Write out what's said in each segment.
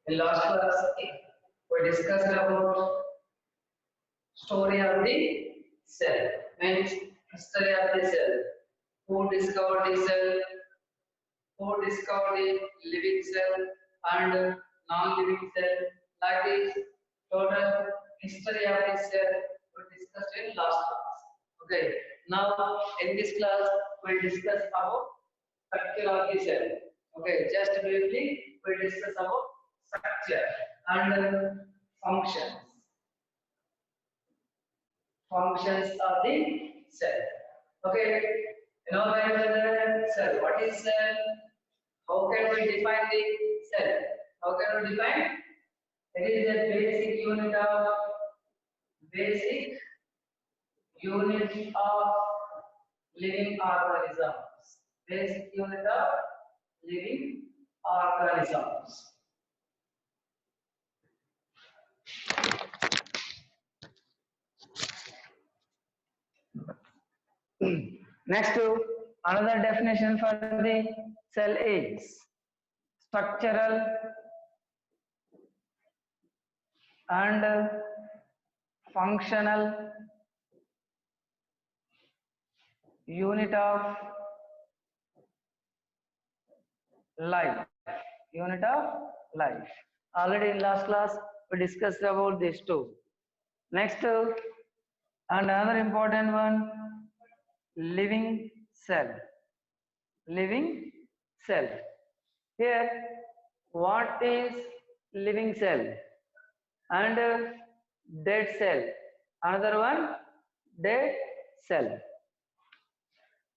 In last class, we discussed about story of the cell, means history of the cell. Who discovered the cell? Who discovered the living cell and non-living cell? Like this, total history of the cell we discussed in last class. Okay. Now in this class we discuss about structure of the cell. Okay. Just briefly we discuss about structure and functions. Functions of the cell. Okay, you know very well the cell. What is cell? How can we define the cell? How can we define? It is a basic unit of living organisms. Basic unit of living organisms. Next, another definition for the cell is structural and functional unit of life. Unit of life. Already in last class we discussed about these two. Next, and another important one, living cell. Living cell. Here, what is living cell? And dead cell. Another one, dead cell.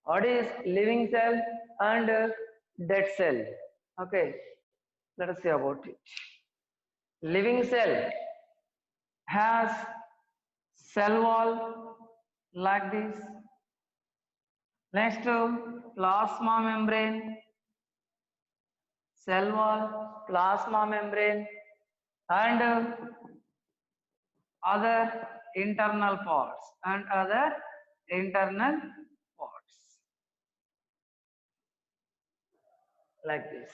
What is living cell and dead cell? Okay, let us see about it. Living cell has cell wall like this. Next, plasma membrane, cell wall, plasma membrane, and other internal parts like this.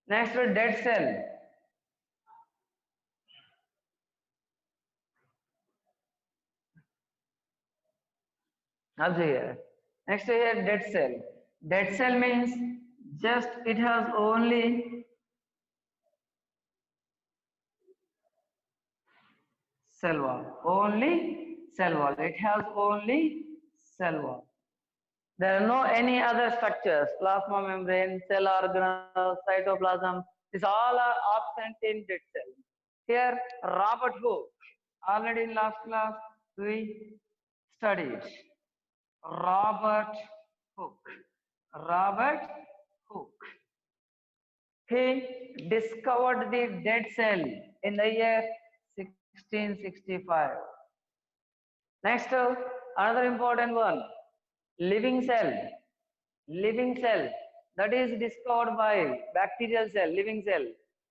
Next, dead cell. Here. Next here, dead cell. Dead cell means just it has only cell wall. Only cell wall. It has only cell wall. There are no any other structures. Plasma membrane, cell organelles, cytoplasm. These all are absent in dead cell. Here, Robert Hooke. Already in last class we studied. Robert Hooke. Robert Hooke. He discovered the dead cell in the year 1665. Next, another important one, living cell. Living cell that is discovered by bacterial cell, living cell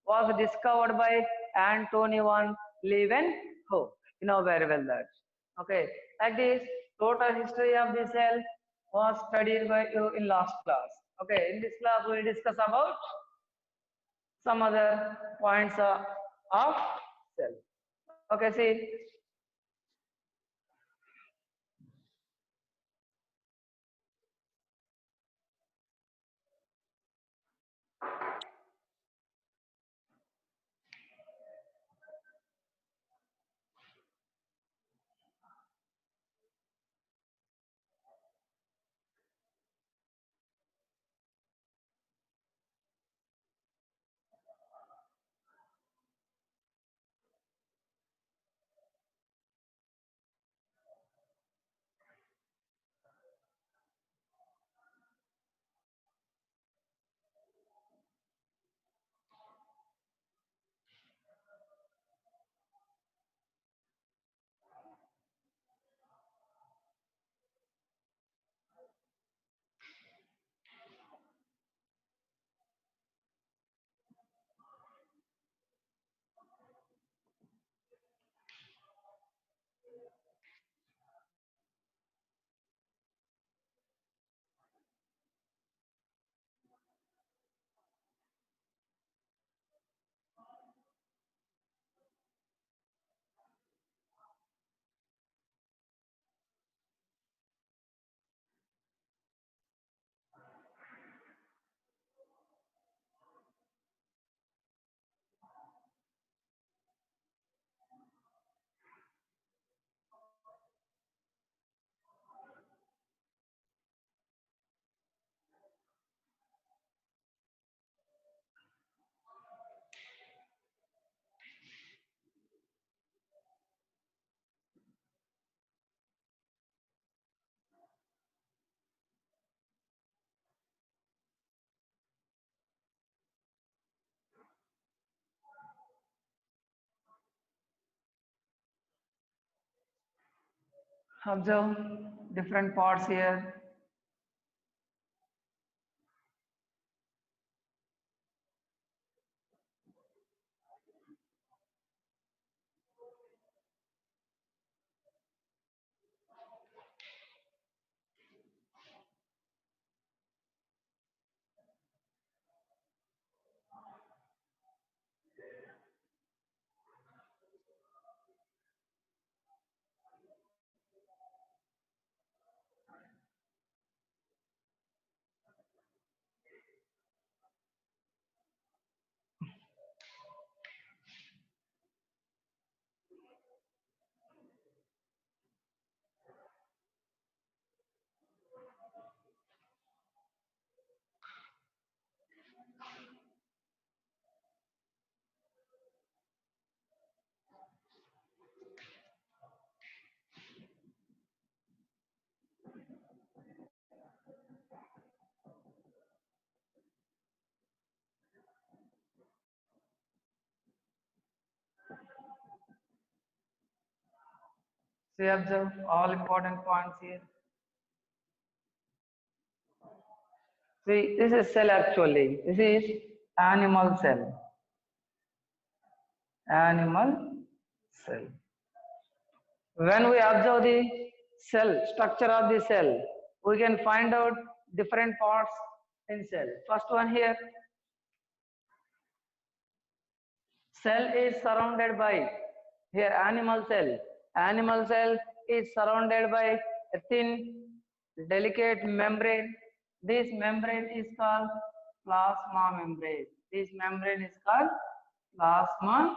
was discovered by Antony van Leeuwenhoek. You know very well that. Okay, like this, total history of the cell was studied by you in last class. Okay, in this class we will discuss about some other points of cell. Okay, see. Observe different parts here. See, observe all important points here. See, this is cell actually. This is animal cell. Animal cell. When we observe the cell, structure of the cell, we can find out different parts in cell. First one here, cell is surrounded by, here animal cell. Animal cell is surrounded by a thin, delicate membrane. This membrane is called plasma membrane. This membrane is called plasma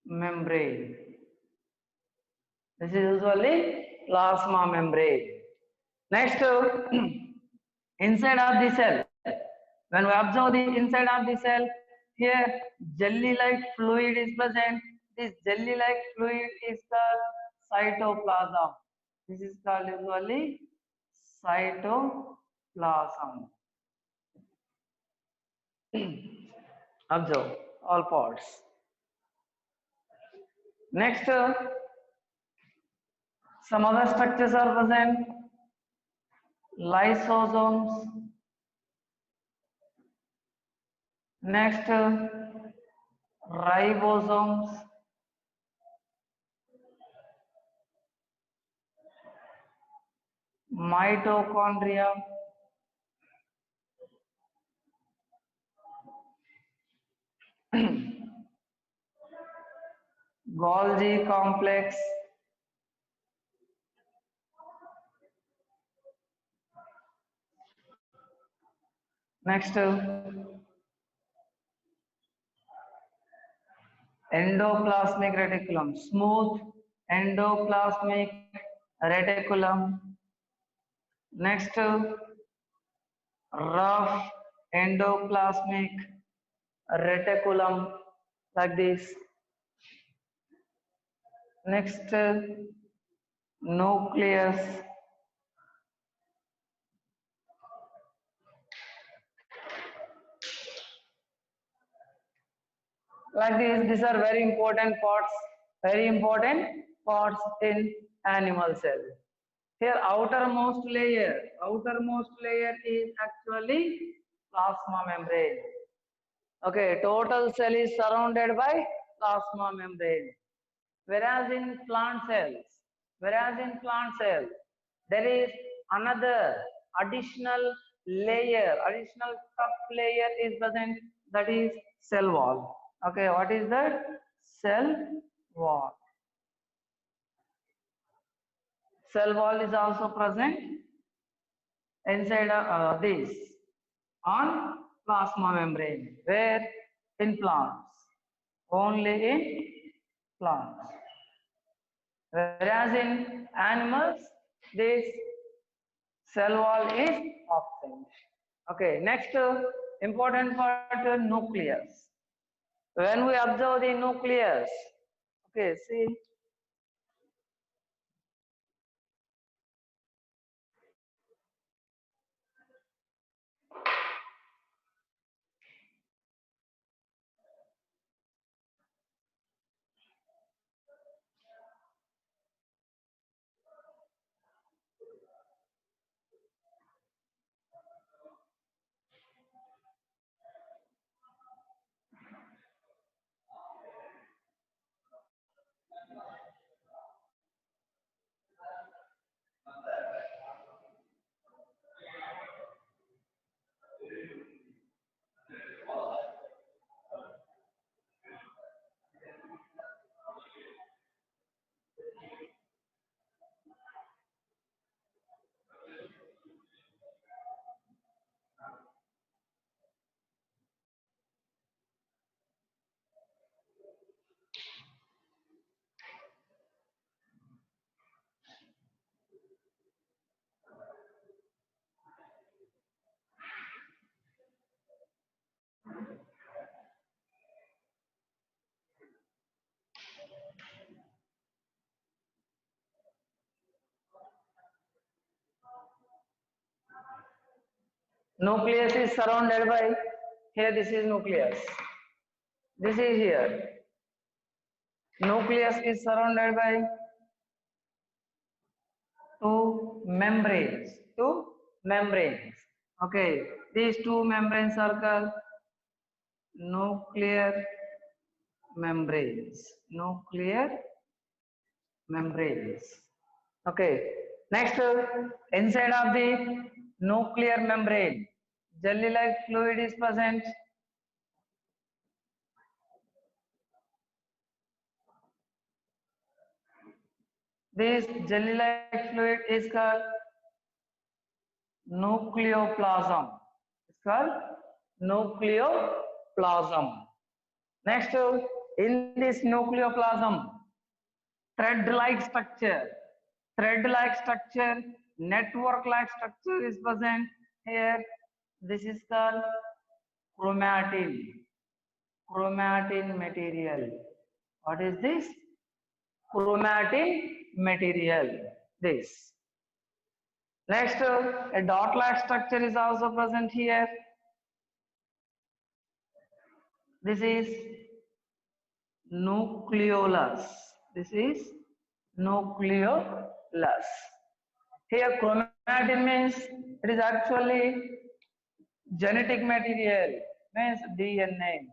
membrane. This is usually plasma membrane. Next, inside of the cell. When we observe the inside of the cell, here jelly-like fluid is present. This jelly-like fluid is called cytoplasm. This is called usually cytoplasm. Observe all parts. Next, some other structures are present. Lysosomes. Next, ribosomes. Mitochondria. Golgi complex. Next, endoplasmic reticulum, smooth endoplasmic reticulum. Next, rough endoplasmic reticulum, like this. Next, nucleus. Like this, these are very important parts in animal cell. Here, outermost layer is actually plasma membrane. Okay, total cell is surrounded by plasma membrane. Whereas in plant cells, there is another additional layer, additional tough layer is present, that is cell wall. Okay, what is that? Cell wall. Cell wall is also present inside this on plasma membrane. Where? In plants. Only in plants. Whereas in animals, this cell wall is absent. Okay, next important part, nucleus. When we observe the nucleus, okay, see, Nucleus is surrounded by, here this is nucleus. This is here. Nucleus is surrounded by two membranes. Two membranes. Okay, these two membranes are called nuclear membranes. Nuclear membranes. Okay. Next, inside of the nuclear membrane, jelly-like fluid is present. This jelly-like fluid is called nucleoplasm. It's called nucleoplasm. Next, in this nucleoplasm, thread-like structure, network-like structure is present here. This is called chromatin. Chromatin material. What is this? Chromatin material. This. Next, a dot-like structure is also present here. This is nucleolus. This is nucleolus. Here, chromatin means it is actually genetic material, means DNA.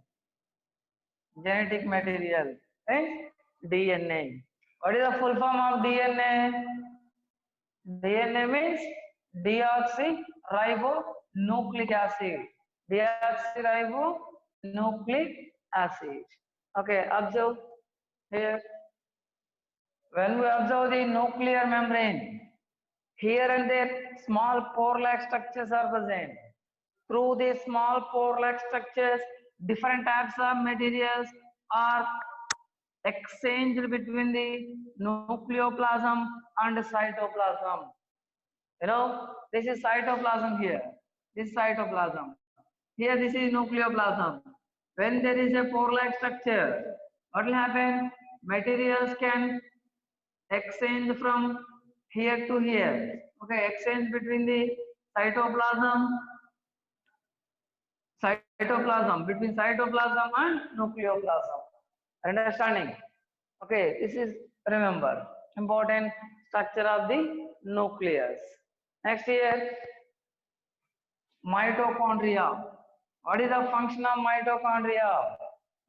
Genetic material means DNA. What is the full form of DNA? DNA means deoxyribonucleic acid. Deoxyribonucleic acid. Okay, observe here. When we observe the nuclear membrane, here and there small pore-like structures are present. Through these small pore-like structures, different types of materials are exchanged between the nucleoplasm and cytoplasm. You know, this is cytoplasm here. This is cytoplasm. Here, this is nucleoplasm. When there is a pore-like structure, what will happen? Materials can exchange from here to here. Okay, exchange between the cytoplasm, between cytoplasm and nucleoplasm. Understanding? Okay, this is, remember, important structure of the nucleus. Next here, mitochondria. What is the function of mitochondria?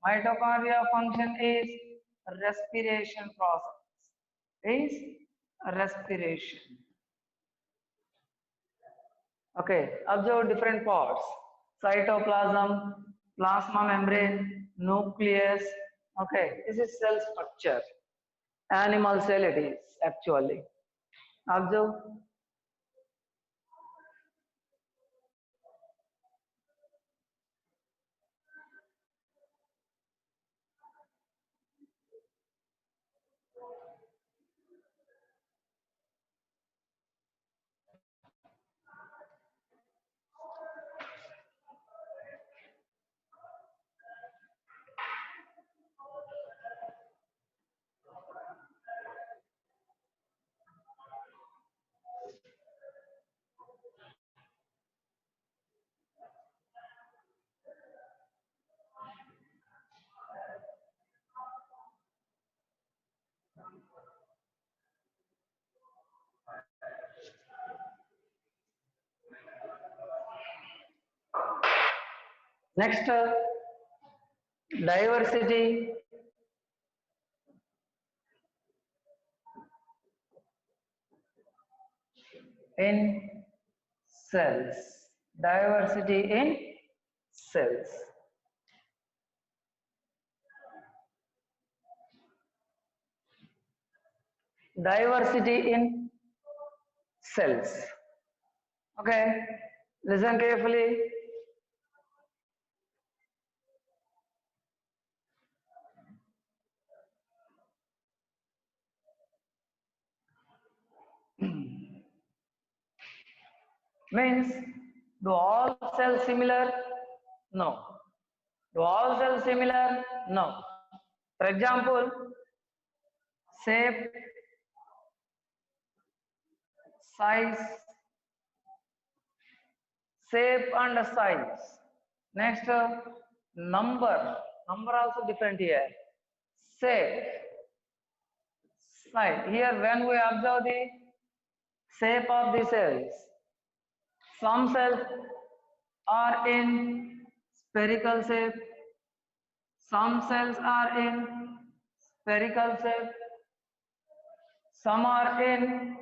Mitochondria function is respiration process. Is respiration. Okay, observe different parts. Cytoplasm, plasma membrane, nucleus. Okay, this is cell structure. Animal cell it is actually. Observe. Next, diversity. In cells. Diversity in cells. Diversity in cells. Okay, listen carefully. Means, do all cells similar? No. Do all cells similar? No. For example, shape, size, shape and size. Next, number. Number also different here. Shape, size. Here, when we observe the shape of the cells, some cells are in spherical shape, some cells are in spherical shape, some are in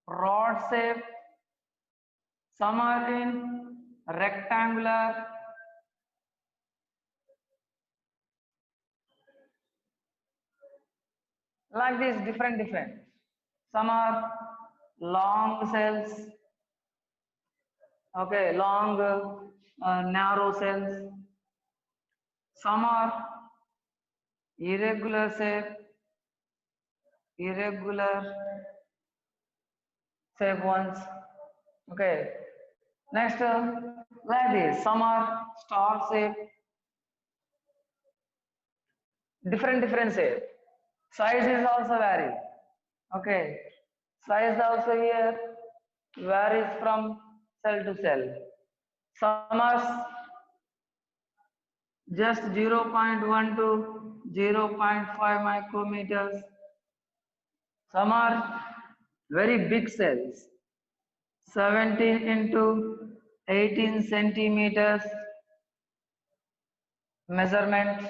rod shape, some are in rectangular, like this, different. Some are long cells, okay, long narrow cells. Some are irregular shape, ones. Okay. Next, like this, some are star shape, different shape. Size is also vary. Okay. Size also here varies from cell to cell. Some are just 0.1 to 0.5 micrometers. Some are very big cells, 17 into 18 centimeters measurement.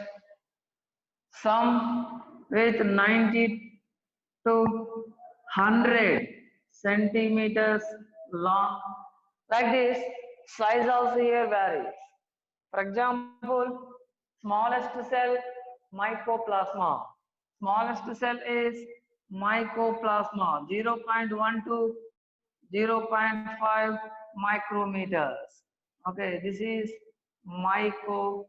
Some with 90 to 100 centimeters long. Like this, size also here varies. For example, smallest cell, mycoplasma. Smallest cell is mycoplasma, 0.1 to 0.5 micrometers. Okay, this is mycoplasma.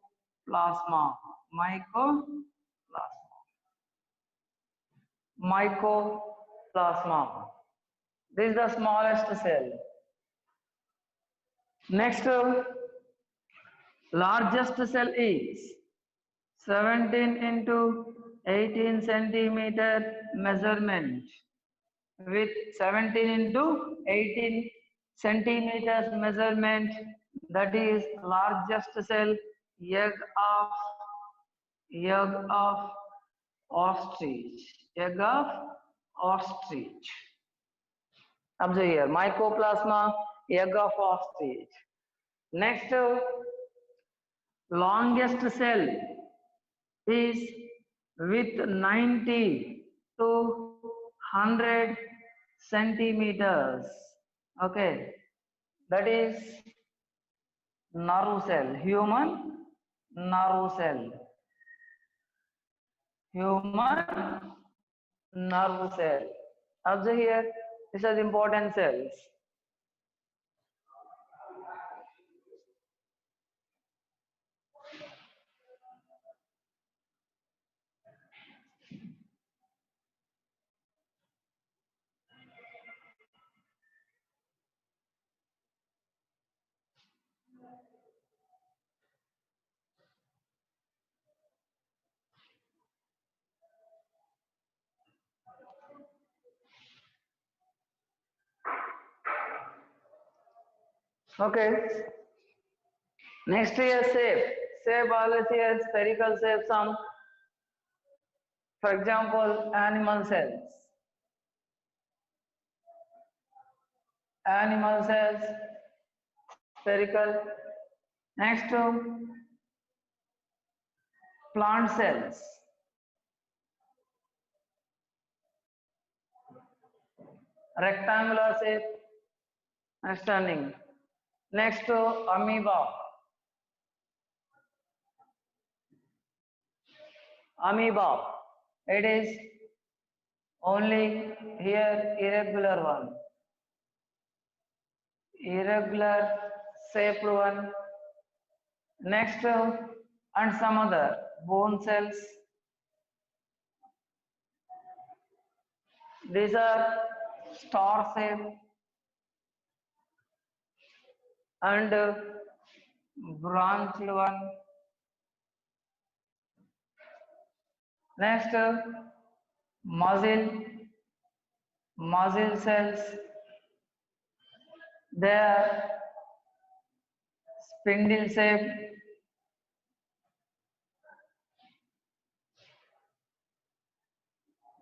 Mycoplasma. This is the smallest cell. Next, largest cell is 17 into 18 centimeter measurement with 17 into 18 centimeters measurement, that is largest cell, egg of ostrich. Egg of ostrich. Observe here, mycoplasma, egg of ostrich. Next, longest cell is with 90 to 100 centimeters. Okay, that is nerve cell, human nerve cell. Human nerve cell. Observe here, these are the important cells. Okay. Next here, shape. Shape always here, spherical shape, some. For example, animal cells. Animal cells, spherical. Next to plant cells. Rectangular shape, understanding. Next to amoeba. Amoeba, it is only here irregular one. Irregular shaped one. Next, and some other bone cells. These are star shape and branched one. Next, muscle cells, they are spindle shape.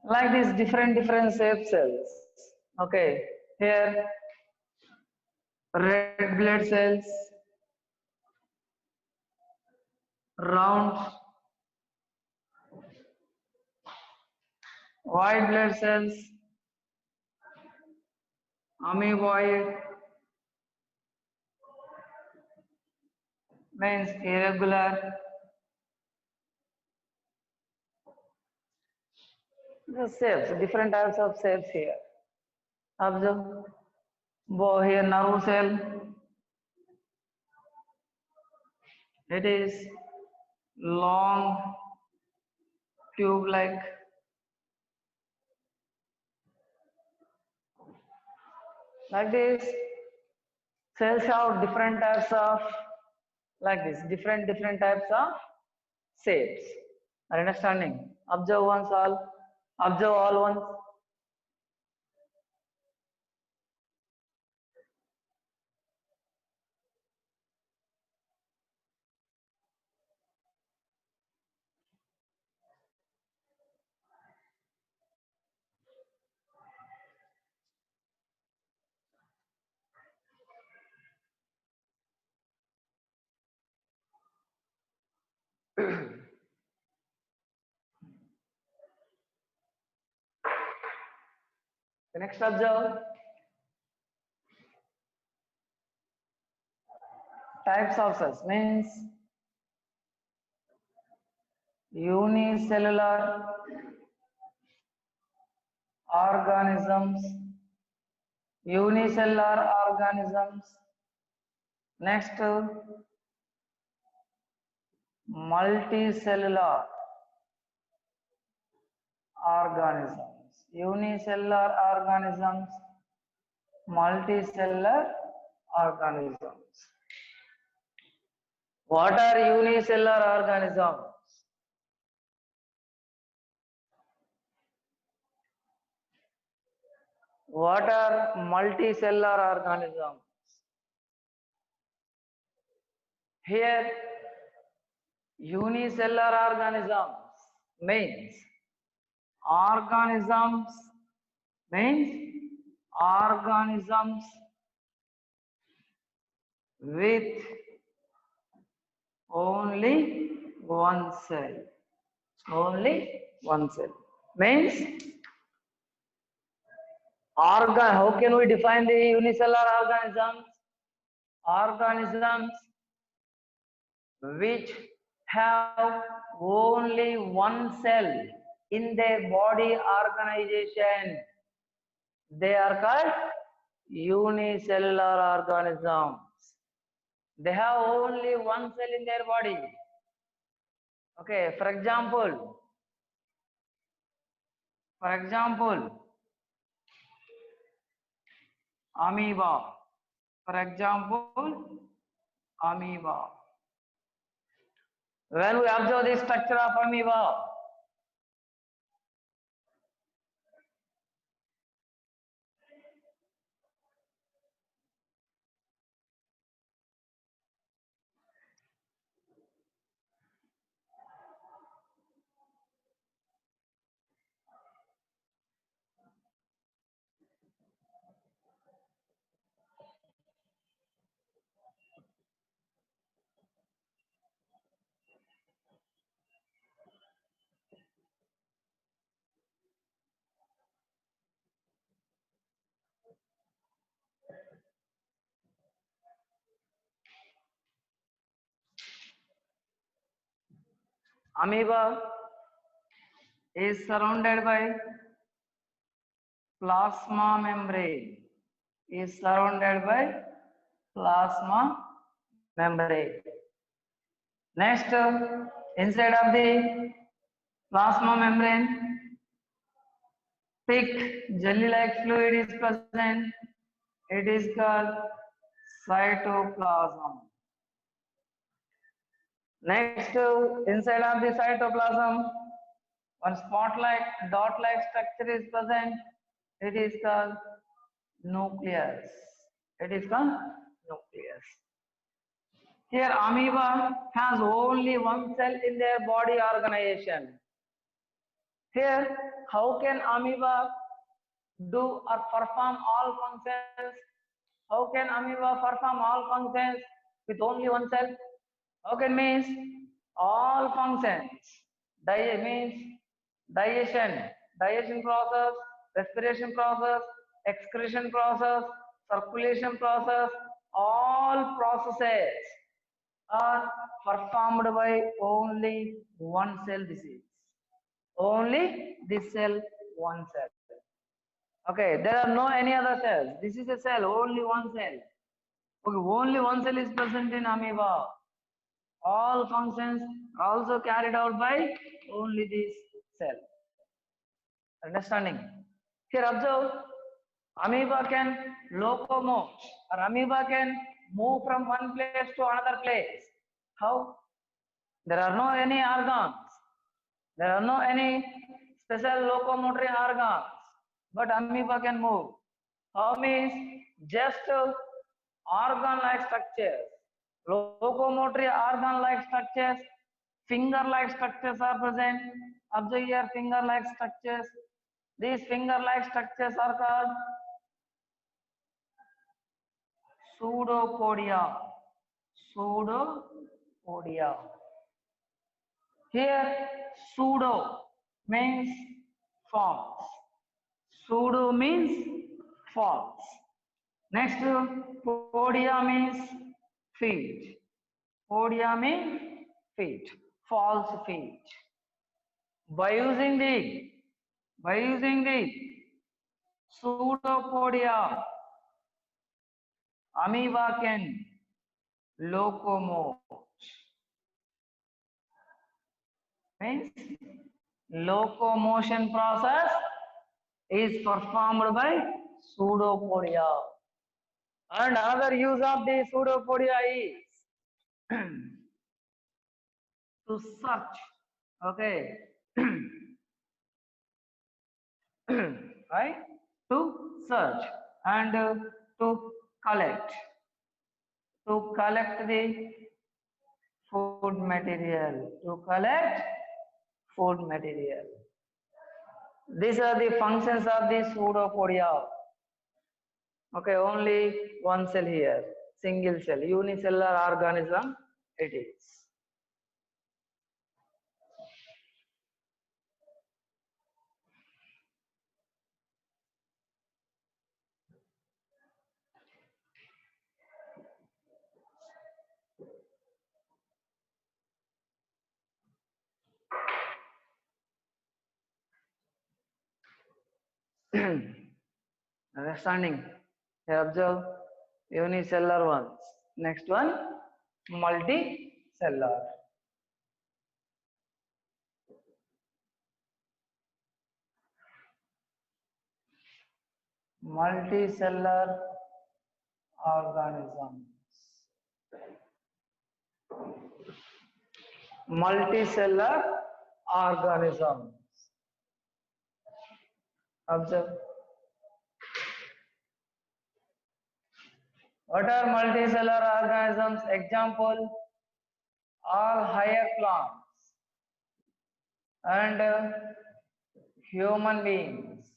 Like this, different shape cells. Okay, here red blood cells, round white blood cells, amoeboid, means irregular. The shapes, different types of shapes here. Observe. Here nerve cell. It is long, tube-like. Like this, cells have different types of, like this, different types of shapes. Are you understanding? Observe once all. Observe all once. The next observe. Types of cells means unicellular organisms, unicellular organisms. Next, multicellular organisms, unicellular organisms, multicellular organisms. What are unicellular organisms? What are multicellular organisms? Here, unicellular organisms means organisms with only one cell. Only one cell means organ. How can we define the unicellular organisms? Organisms which have only one cell in their body organization, they are called unicellular organisms. They have only one cell in their body. Okay, for example, amoeba. For example, amoeba. When we observe the structure of amoeba, amoeba is surrounded by plasma membrane. Is surrounded by plasma membrane. Next, inside of the plasma membrane, thick jelly-like fluid is present. It is called cytoplasm. Next, inside of the cytoplasm, one spot-like, dot-like structure is present, it is called nucleus. It is called nucleus. Here, amoeba has only one cell in their body organization. Here, how can amoeba do or perform all functions? How can amoeba perform all functions with only one cell? How can means all functions. Means digestion process, respiration process, excretion process, circulation process, all processes are performed by only one cell disease. Only this cell, one cell. Okay, there are no any other cells. This is a cell, only one cell. Okay, only one cell is present in amoeba. All functions are also carried out by only this cell. Understanding? Here observe, amoeba can locomote or amoeba can move from one place to another place. How? There are no any organs. There are no any special locomotory organs, but amoeba can move. How means just organ-like structures, locomotory organ-like structures, finger-like structures are present. Observe here finger-like structures. These finger-like structures are called pseudopodia. Pseudopodia. Here pseudo means false. Pseudo means false. Next, podia means feet. Podia means feet. False feet. By using the pseudopodia, amoeba can locomote. Means locomotion process is performed by pseudopodia. And another use of the pseudopodia is to search. Okay. Right? To search and to collect. To collect the food material. To collect food material. These are the functions of the pseudopodia. Okay, only one cell here, single cell, unicellular organism it is. Understanding? Here observe unicellular ones. Next one, multicellular. Multicellular organisms. Multicellular organisms. Observe. What are multicellular organisms? Example, all higher plants and human beings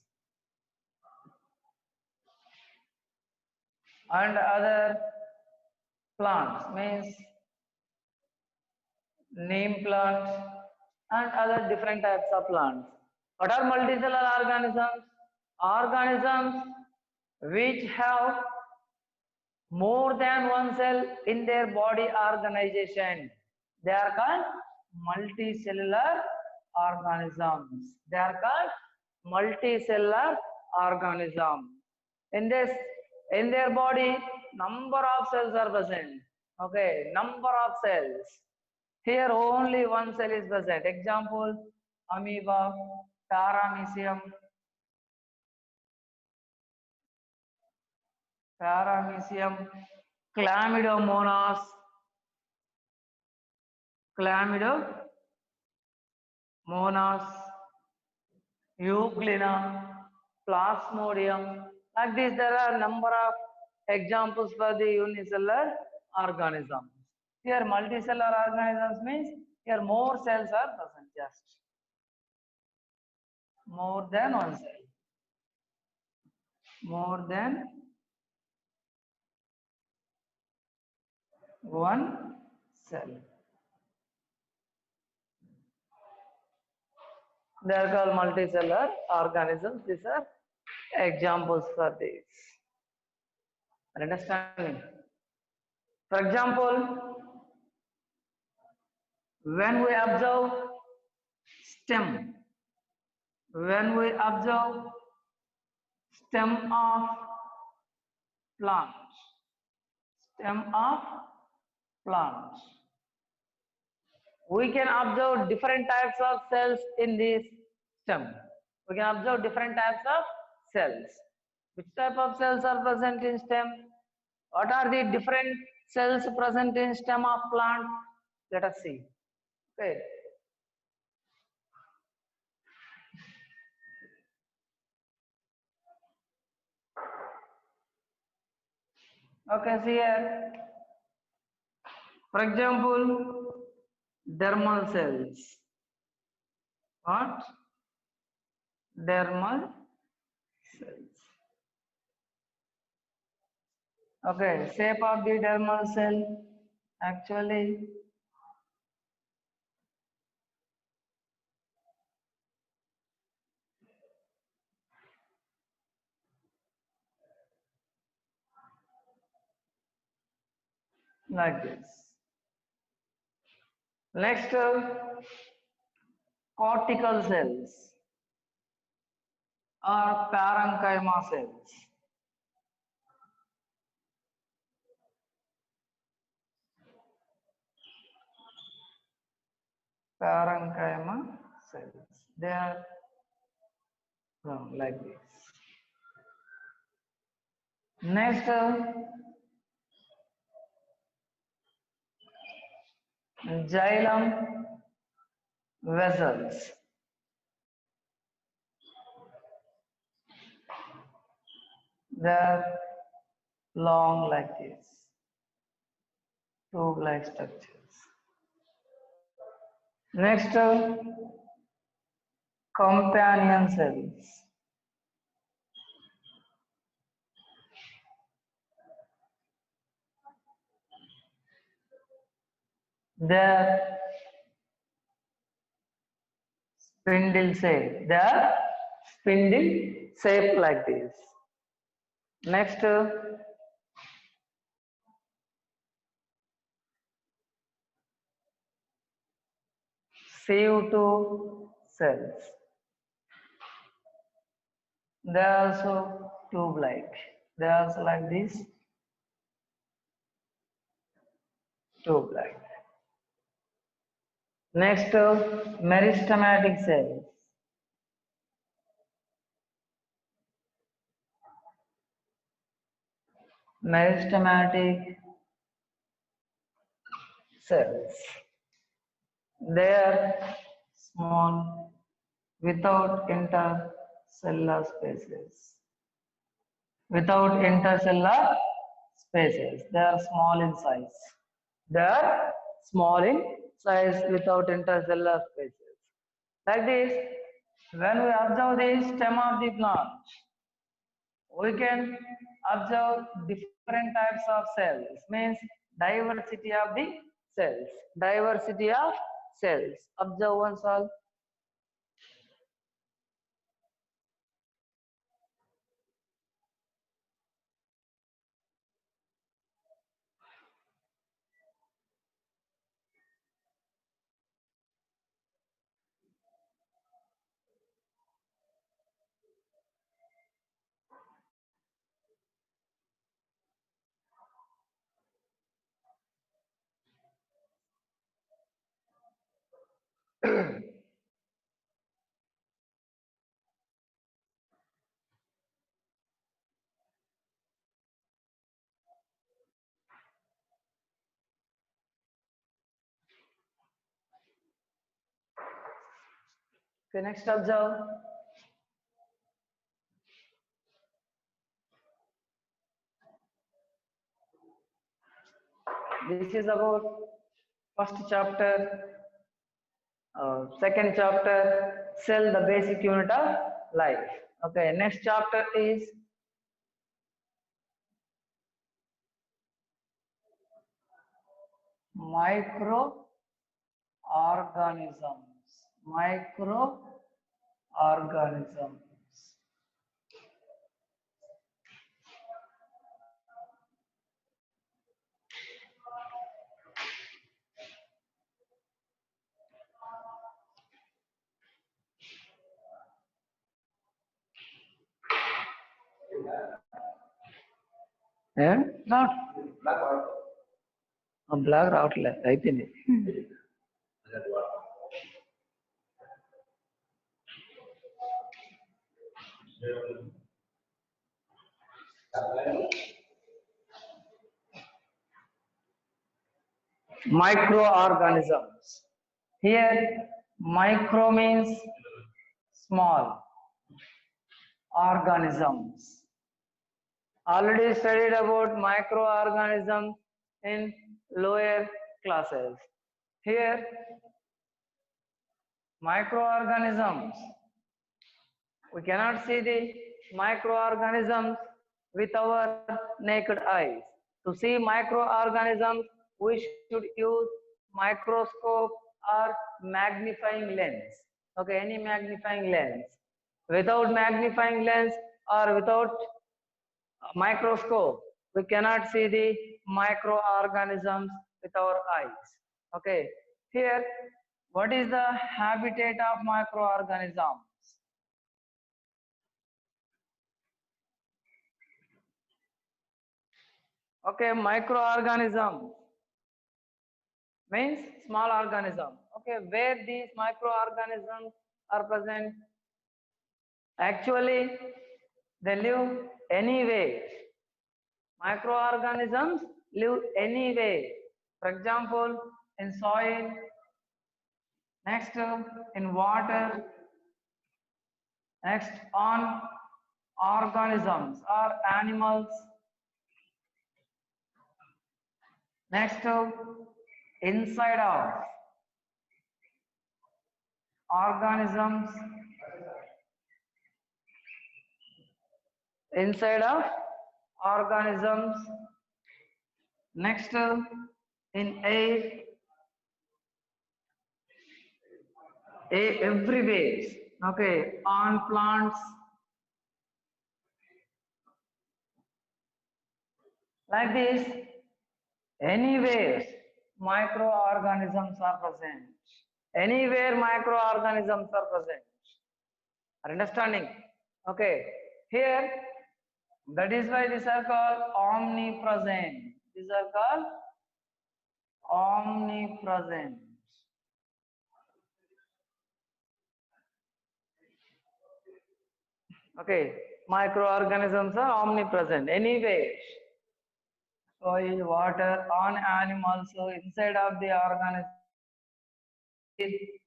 and other plants means neem plants and other different types of plants. What are multicellular organisms? Organisms which have more than one cell in their body organization. They are called multicellular organisms. They are called multicellular organisms. In their body, number of cells are present. Okay, number of cells. Here only one cell is present. Example, amoeba, paramecium, chlamydomonas, Euglena, Plasmodium. Like this, there are number of examples for the unicellular organisms. Here, multicellular organisms means here more cells are present, just more than one cell. More than one cell. They are called multicellular organisms. These are examples for this. Understanding? For example, when we observe stem, when we observe stem of plant, stem of plant, we can observe different types of cells in this stem. We can observe different types of cells. Which type of cells are present in stem? What are the different cells present in stem of plant? Let us see. Okay. Okay, see here. For example, dermal cells. What? Dermal cells. Okay, shape of the dermal cell. Actually, like this. Next, cortical cells or parenchyma cells. Parenchyma cells. They are like this. Next, xylem vessels. They are long like this, tube-like structures. Next, companion cells. They are spindle shape. They are spindle shape like this. Next, CO2 cells. They are also tube-like. They are also like this, tube-like. Next, meristematic cells. Meristematic cells. They are small without intercellular spaces. Without intercellular spaces. They are small in size. They are small in size without intercellular spaces. Like this, when we observe the stem of the plant, we can observe different types of cells, means diversity of the cells. Diversity of cells. Observe one cell. Okay, next observe. this is about first chapter. Second chapter, cell, the basic unit of life. Okay, next chapter is microorganisms. Microorganisms. Not black రావట్లే అయిపోయింది. Microorganisms. Here, micro means small. Organisms. Already studied about microorganisms in lower classes. Here, microorganisms. We cannot see the microorganisms with our naked eyes. To see microorganisms, we should use microscope or magnifying lens. Okay, any magnifying lens. Without magnifying lens or without microscope, we cannot see the microorganisms with our eyes. Okay, here, what is the habitat of microorganisms? Okay, microorganism means small organism. Okay, where these microorganisms are present? Actually, they live anywhere. Microorganisms live anywhere. For example, in soil, next in water, next on organisms or animals, next inside of organisms, inside of organisms, next in air, everywhere. Okay, on plants, like this, anywhere microorganisms are present. Anywhere microorganisms are present. Are understanding? Okay, here, that is why these are called omnipresent. These are called omnipresent. Okay, microorganisms are omnipresent anywhere. Soil, water, on animals, so inside of the organism,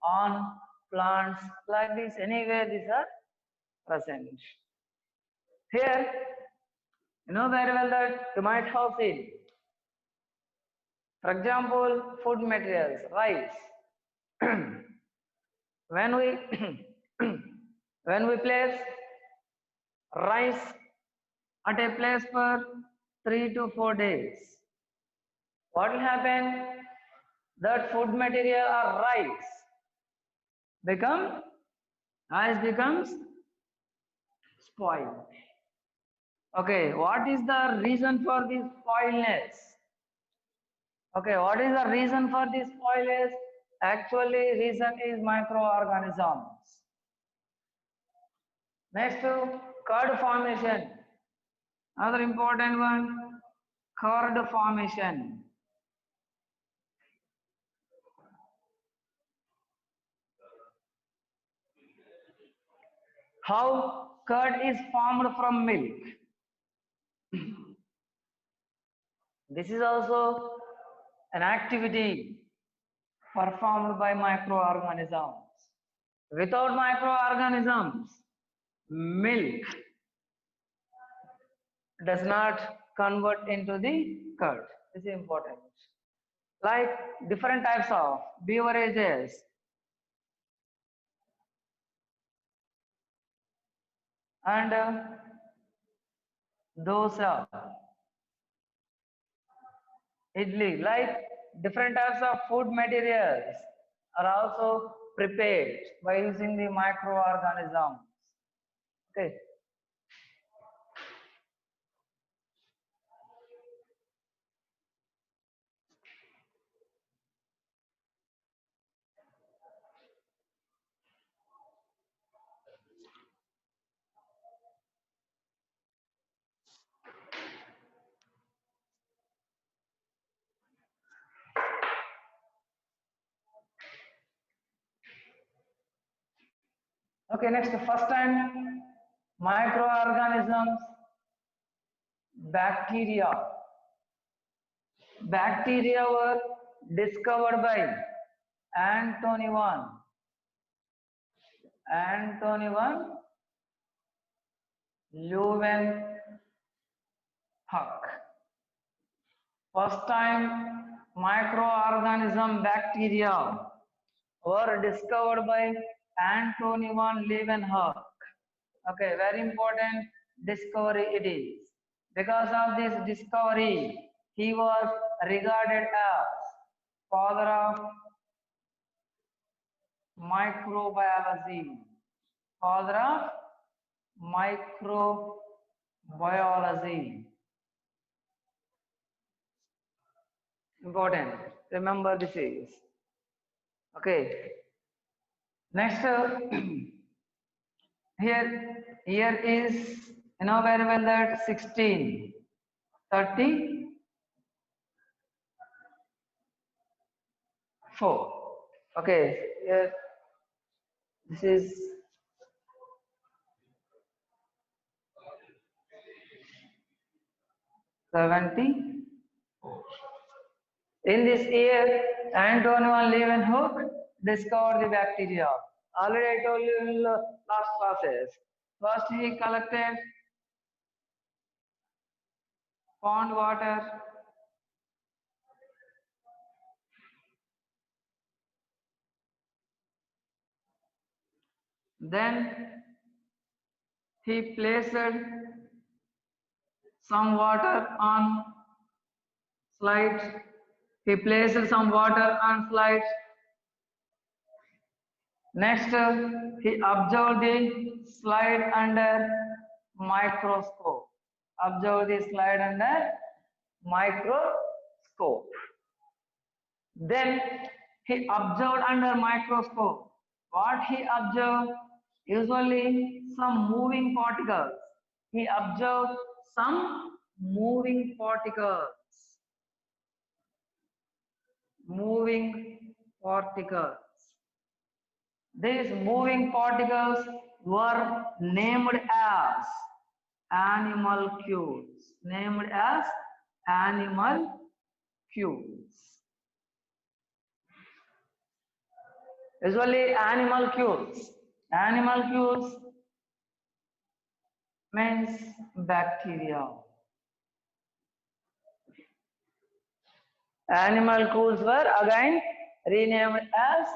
on plants, like this, anywhere these are present. Here, you know very well that you might have seen. For example, food materials, rice. when we when we place rice at a place for 3 to 4 days, what will happen? That food material or rice becomes spoiled. Okay, what is the reason for this spoilness? Okay, what is the reason for this spoilness? Actually, reason is microorganisms. Next to curd formation. Another important one, curd formation. How curd is formed from milk. This is also an activity performed by microorganisms. Without microorganisms, milk does not convert into the curd. This is important. like different types of beverages and dosa, idli, like different types of food materials are also prepared by using the microorganisms. Okay. Okay, next, first time microorganisms, bacteria. Bacteria were discovered by Anthony Leeuwenhoek. First time microorganism bacteria were discovered by Anthony van Leeuwenhoek. Okay, very important discovery it is. Because of this discovery, he was regarded as father of microbiology. Father of microbiology. Important. Remember this is. Okay. Next, here is, you know very well that 1634. Okay. Here, this is 70. In this year, Antonio van Leeuwenhoek discovered the bacteria. Already I told you in the last classes. First he collected pond water, then he placed some water on slides. He placed some water on slides. Next, he observed the slide under microscope. Observe the slide under microscope. Then he observed under microscope. What he observed? Usually some moving particles. He observed some moving particles. Moving particles. These moving particles were named as animalcules. Named as animalcules. Usually animalcules. Animalcules means bacteria. Animalcules were again renamed as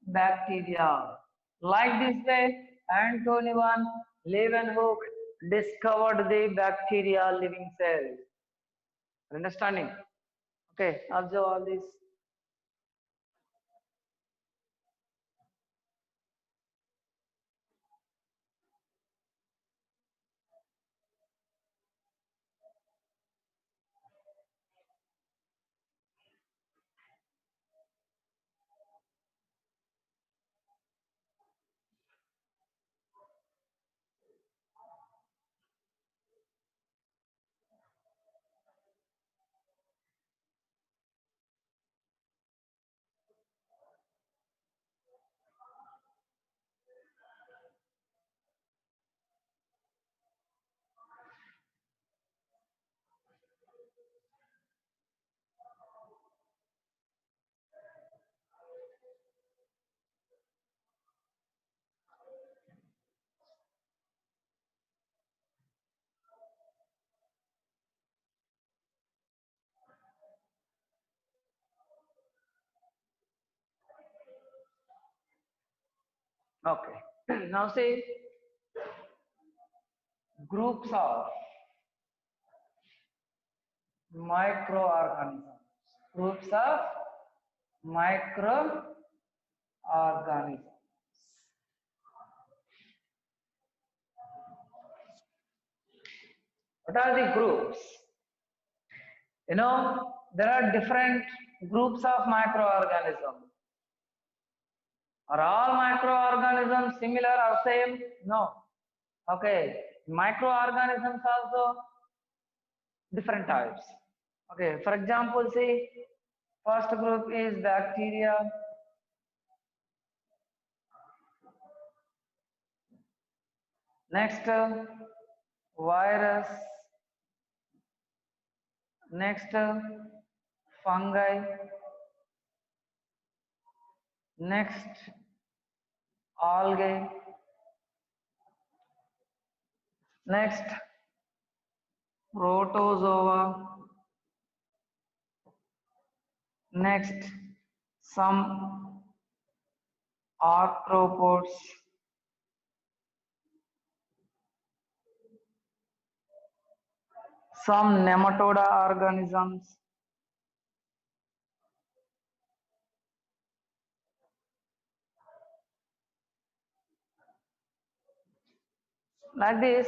bacteria. Like this way, Anthony van Leeuwenhoek discovered the bacteria living cells. Understanding? Okay, observe all this. Okay. Now see groups of microorganisms. Groups of microorganisms. What are the groups? You know, there are different groups of microorganisms. Are all microorganisms similar or same? No. Okay. Microorganisms also different types. Okay. For example, see, first group is bacteria. Next, virus. Next, fungi. Next, algae. Next, protozoa. Next, some arthropods. Some nematoda organisms. Like this,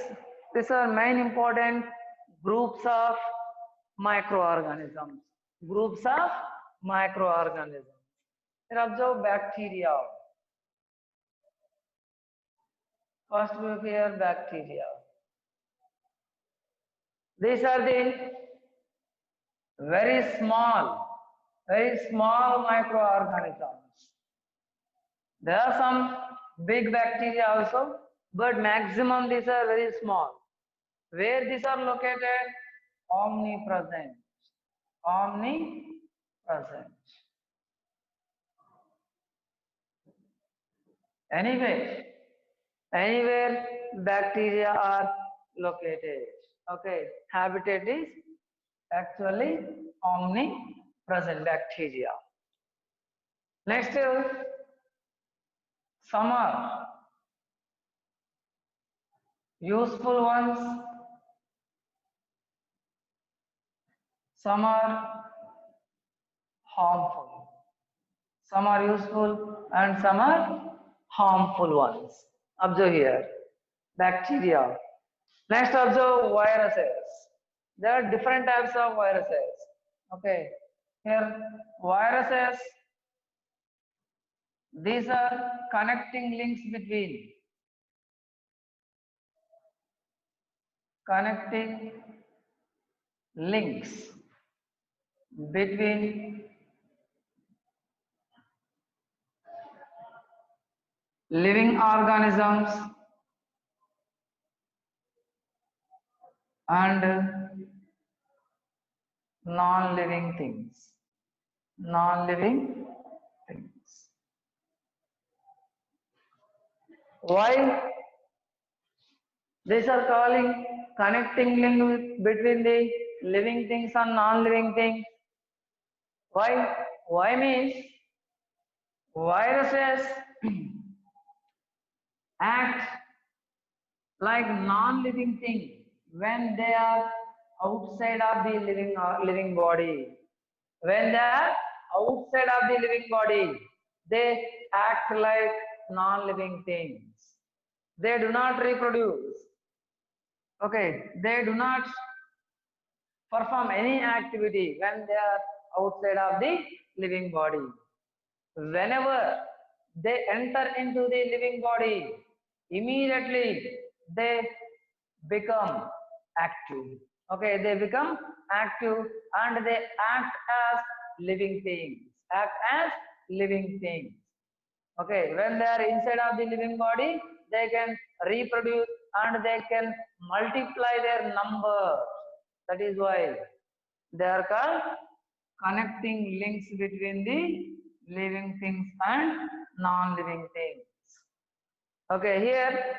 these are main important groups of microorganisms. Groups of microorganisms. Here observe bacteria. First group here, bacteria. These are the very small microorganisms. There are some big bacteria also, but maximum these are very small. Where these are located? Omnipresent. Omnipresent. Anywhere bacteria are located. Okay, habitat is actually omnipresent bacteria. Next, some are useful ones, some are harmful. Some are useful and some are harmful ones. Observe here, bacteria. Next, observe viruses. There are different types of viruses. Okay, here viruses. These are connecting links between living organisms and non-living things. Non-living things. Why these are calling connecting link between the living things and non-living things? Why? Why means viruses act like non-living thing when they are outside of the living body. When they are outside of the living body, they act like non-living things. They do not reproduce. Okay, they do not perform any activity when they are outside of the living body. Whenever they enter into the living body, immediately they become active. Okay, they become active and they act as living things. Act as living things. Okay, when they are inside of the living body, they can reproduce and they can multiply their number. That is why they are called connecting links between the living things and non-living things. Okay, here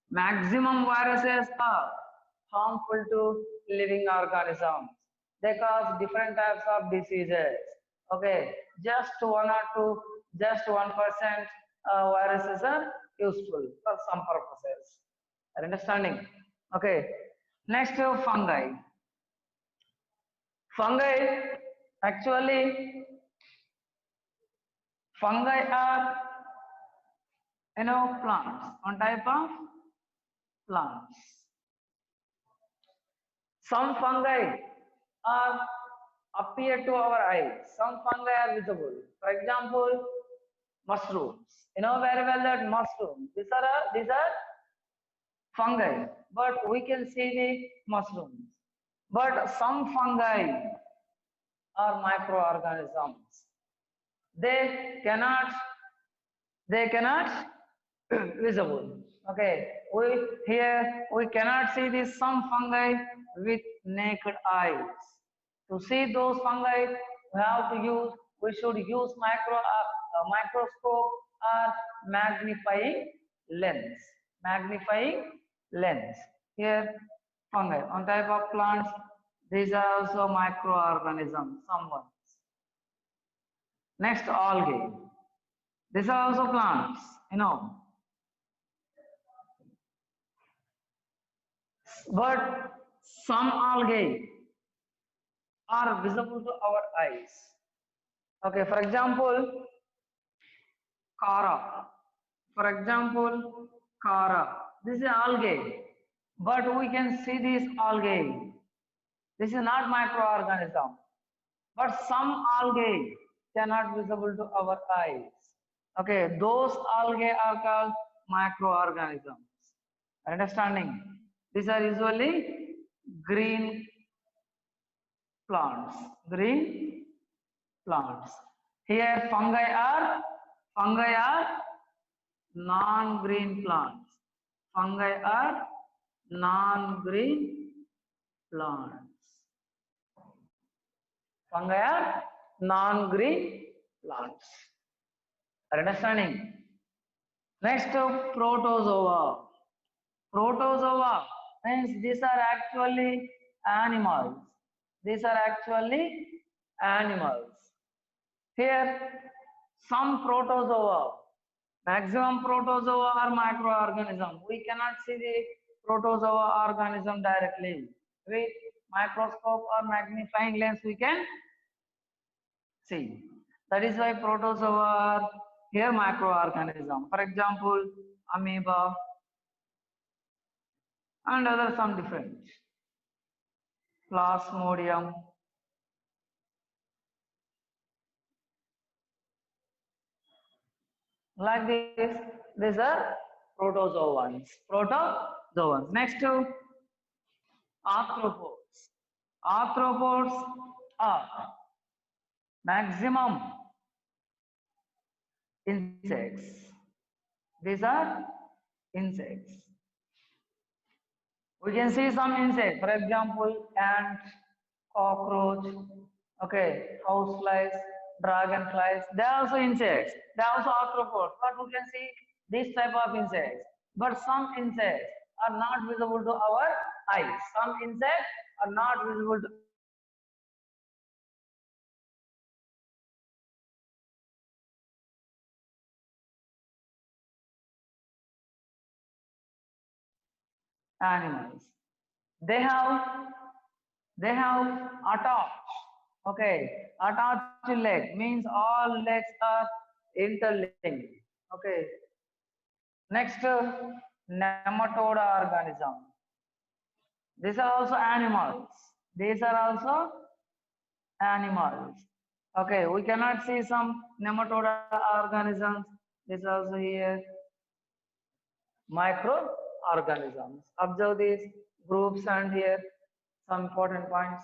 maximum viruses are harmful to living organisms. They cause different types of diseases. Okay, just 1% viruses are useful for some purposes. Are you understanding? Okay. Next, fungi. Fungi, actually, fungi are, plants, one type of plants. Some fungi are appear to our eyes. Some fungi are visible. For example, mushrooms. You know very well that mushrooms. These are fungi, but we can see the mushrooms. But some fungi are microorganisms. They cannot visible. Okay, we cannot see these some fungi with naked eyes. To see those fungi, we should use microscope or magnifying lens. Magnifying lens. Here, fungi, on type of plants, these are also microorganisms, some ones. Next, algae. These are also plants, But some algae are visible to our eyes. Okay, for example, Kara. For example, Kara. This is algae, but we can see this algae. This is not microorganism, but some algae cannot visible to our eyes. Okay, those algae are called microorganisms. Understanding? These are usually green plants. Green plants. Here fungi are non-green plants. Fungi are non-green plants. Fungi are non-green plants. Are understanding? Next, protozoa. Protozoa means these are actually animals. These are actually animals. Here, some protozoa, maximum protozoa are microorganisms. We cannot see the protozoa organism directly. With microscope or magnifying lens, we can see. That is why protozoa are here microorganism. For example, amoeba and other some different. Plasmodium. Like this, these are protozoans. Protozoans. Next to arthropods. Arthropods are maximum insects. These are insects. We can see some insects, for example, ant, cockroach, okay, houseflies, dragonflies. They are also insects. They are also arthropods. But we can see this type of insects. But some insects are not visible to our eyes. Some insects are not visible to animals. They have attached. Okay, attached leg means all legs are interlinked. Okay. Next, nematoda organism. These are also animals. These are also animals. Okay, we cannot see some nematoda organisms. This also here microorganisms. Observe these groups and here some important points.